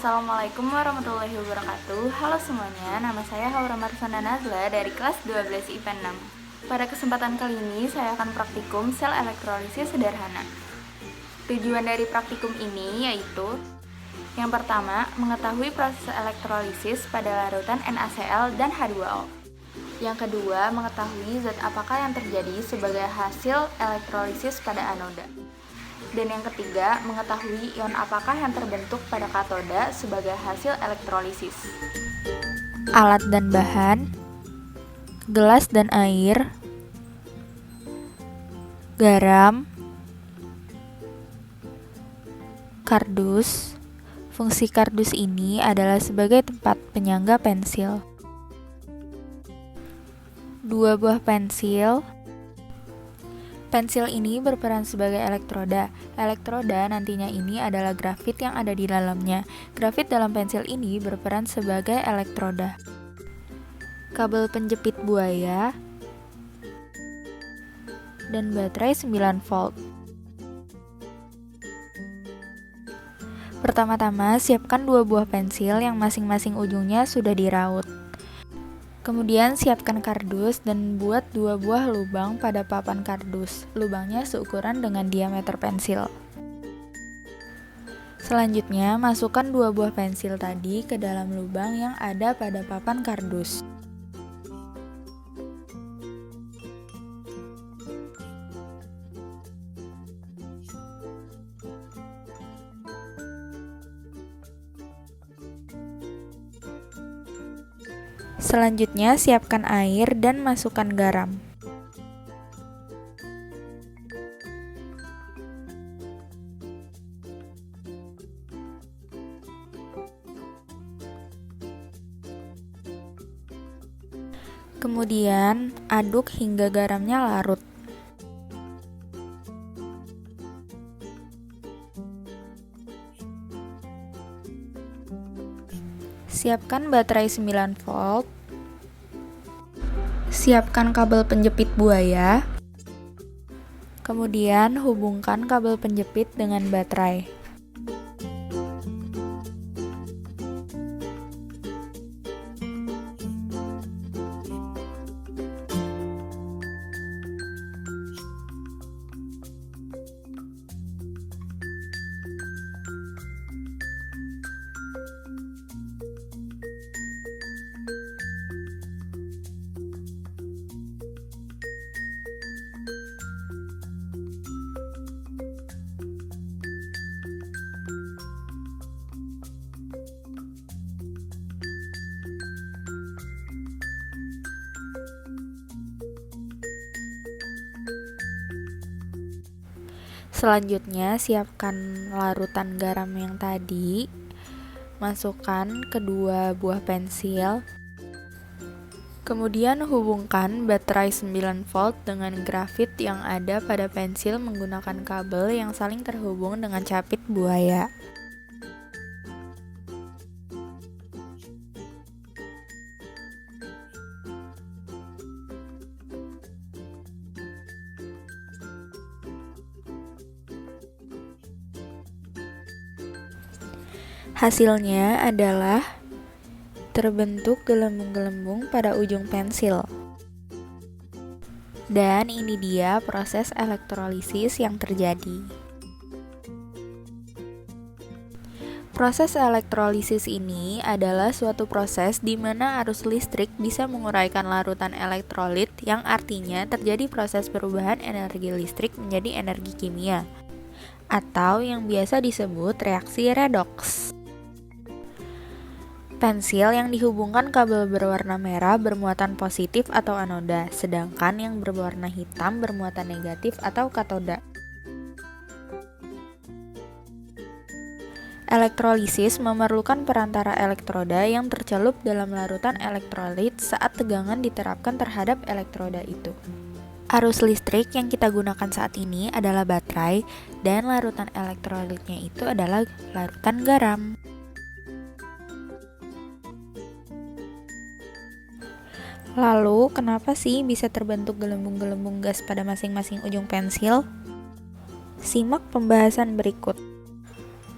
Assalamualaikum warahmatullahi wabarakatuh. Halo semuanya, nama saya Haura Marsana Nazla dari kelas 12 IPA 6. Pada kesempatan kali ini saya akan praktikum sel elektrolisis sederhana. Tujuan dari praktikum ini yaitu yang pertama, mengetahui proses elektrolisis pada larutan NaCl dan H2O. Yang kedua, mengetahui zat apakah yang terjadi sebagai hasil elektrolisis pada anoda. Dan yang ketiga, mengetahui ion apakah yang terbentuk pada katoda sebagai hasil elektrolisis. Alat dan bahan: gelas dan air, garam, kardus. Fungsi kardus ini adalah sebagai tempat penyangga pensil. 2 buah pensil. Pensil ini berperan sebagai elektroda. Elektroda nantinya ini adalah grafit yang ada di dalamnya. Grafit dalam pensil ini berperan sebagai elektroda. Kabel penjepit buaya dan baterai 9 volt. Pertama-tama, siapkan 2 buah pensil yang masing-masing ujungnya sudah diraut. Kemudian siapkan kardus dan buat 2 buah lubang pada papan kardus. Lubangnya seukuran dengan diameter pensil. Selanjutnya, masukkan 2 buah pensil tadi ke dalam lubang yang ada pada papan kardus. Selanjutnya, siapkan air dan masukkan garam. Kemudian, aduk hingga garamnya larut. Siapkan baterai 9 volt. Siapkan kabel penjepit buaya. Kemudian hubungkan kabel penjepit dengan baterai. Selanjutnya, siapkan larutan garam yang tadi. Masukkan kedua buah pensil. Kemudian hubungkan baterai 9 volt dengan grafit yang ada pada pensil menggunakan kabel yang saling terhubung dengan capit buaya. Hasilnya adalah terbentuk gelembung-gelembung pada ujung pensil. Dan ini dia proses elektrolisis yang terjadi. Proses elektrolisis ini adalah suatu proses di mana arus listrik bisa menguraikan larutan elektrolit, yang artinya terjadi proses perubahan energi listrik menjadi energi kimia, atau yang biasa disebut reaksi redoks. Pensil yang dihubungkan kabel berwarna merah bermuatan positif atau anoda, sedangkan yang berwarna hitam bermuatan negatif atau katoda. Elektrolisis memerlukan perantara elektroda yang tercelup dalam larutan elektrolit saat tegangan diterapkan terhadap elektroda itu. Arus listrik yang kita gunakan saat ini adalah baterai, dan larutan elektrolitnya itu adalah larutan garam. Lalu, kenapa sih bisa terbentuk gelembung-gelembung gas pada masing-masing ujung pensil? Simak pembahasan berikut.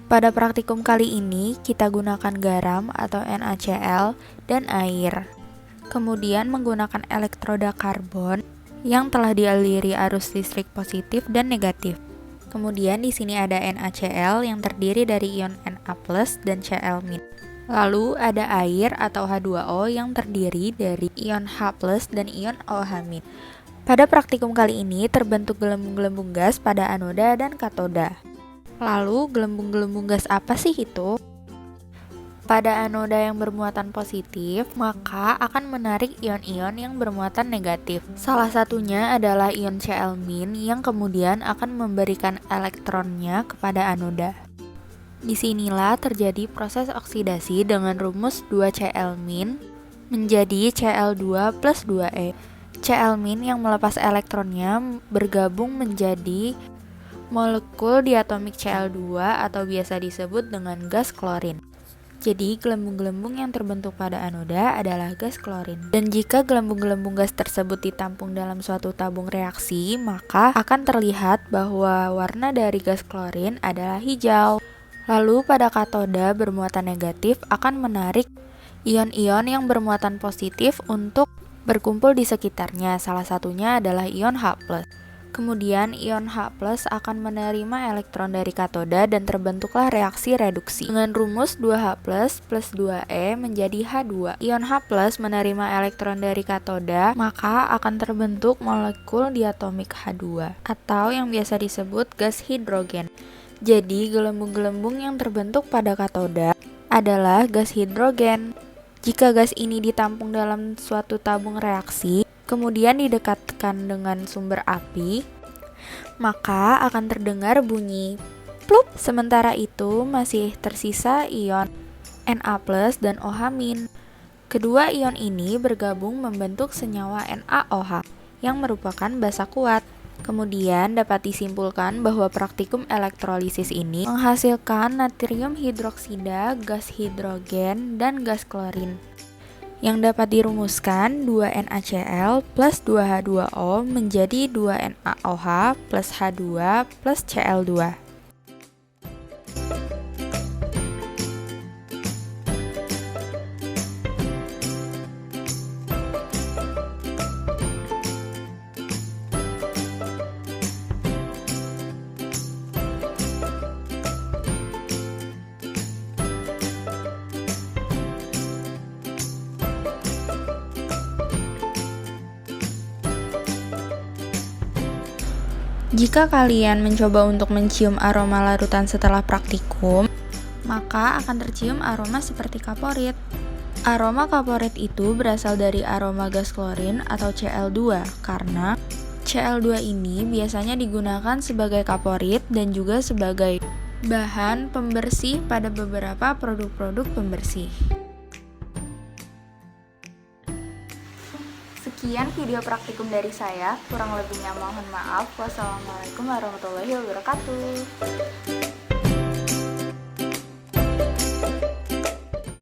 Pada praktikum kali ini, kita gunakan garam atau NaCl dan air. Kemudian menggunakan elektroda karbon yang telah dialiri arus listrik positif dan negatif. Kemudian di sini ada NaCl yang terdiri dari ion Na+ dan Cl-. Lalu ada air atau H2O yang terdiri dari ion H+ dan ion OH-. Pada praktikum kali ini terbentuk gelembung-gelembung gas pada anoda dan katoda. Lalu, gelembung-gelembung gas apa sih itu? Pada anoda yang bermuatan positif, maka akan menarik ion-ion yang bermuatan negatif. Salah satunya adalah ion Cl- yang kemudian akan memberikan elektronnya kepada anoda. Disinilah terjadi proses oksidasi dengan rumus 2Cl- menjadi Cl2 plus 2E. Cl- yang melepas elektronnya bergabung menjadi molekul diatomik Cl2 atau biasa disebut dengan gas klorin. Jadi, gelembung-gelembung yang terbentuk pada anoda adalah gas klorin. Dan jika gelembung-gelembung gas tersebut ditampung dalam suatu tabung reaksi, maka akan terlihat bahwa warna dari gas klorin adalah hijau. Lalu, pada katoda bermuatan negatif akan menarik ion-ion yang bermuatan positif untuk berkumpul di sekitarnya. Salah satunya adalah ion H+. Kemudian ion H+ akan menerima elektron dari katoda dan terbentuklah reaksi reduksi. Dengan rumus 2H+ plus 2E menjadi H2. Ion H+ menerima elektron dari katoda, maka akan terbentuk molekul diatomik H2 atau yang biasa disebut gas hidrogen. Jadi gelembung-gelembung yang terbentuk pada katoda adalah gas hidrogen. Jika gas ini ditampung dalam suatu tabung reaksi, kemudian didekatkan dengan sumber api, maka akan terdengar bunyi plup. Sementara itu masih tersisa ion Na+ dan OH-. Kedua ion ini bergabung membentuk senyawa NaOH yang merupakan basa kuat. Kemudian dapat disimpulkan bahwa praktikum elektrolisis ini menghasilkan natrium hidroksida, gas hidrogen, dan gas klorin, yang dapat dirumuskan 2NaCl plus 2H2O menjadi 2NaOH plus H2 plus Cl2. Jika kalian mencoba untuk mencium aroma larutan setelah praktikum, maka akan tercium aroma seperti kaporit. Aroma kaporit itu berasal dari aroma gas klorin atau Cl2 karena Cl2 ini biasanya digunakan sebagai kaporit dan juga sebagai bahan pembersih pada beberapa produk-produk pembersih. Sekian video praktikum dari saya, kurang lebihnya mohon maaf. Wassalamualaikum warahmatullahi wabarakatuh.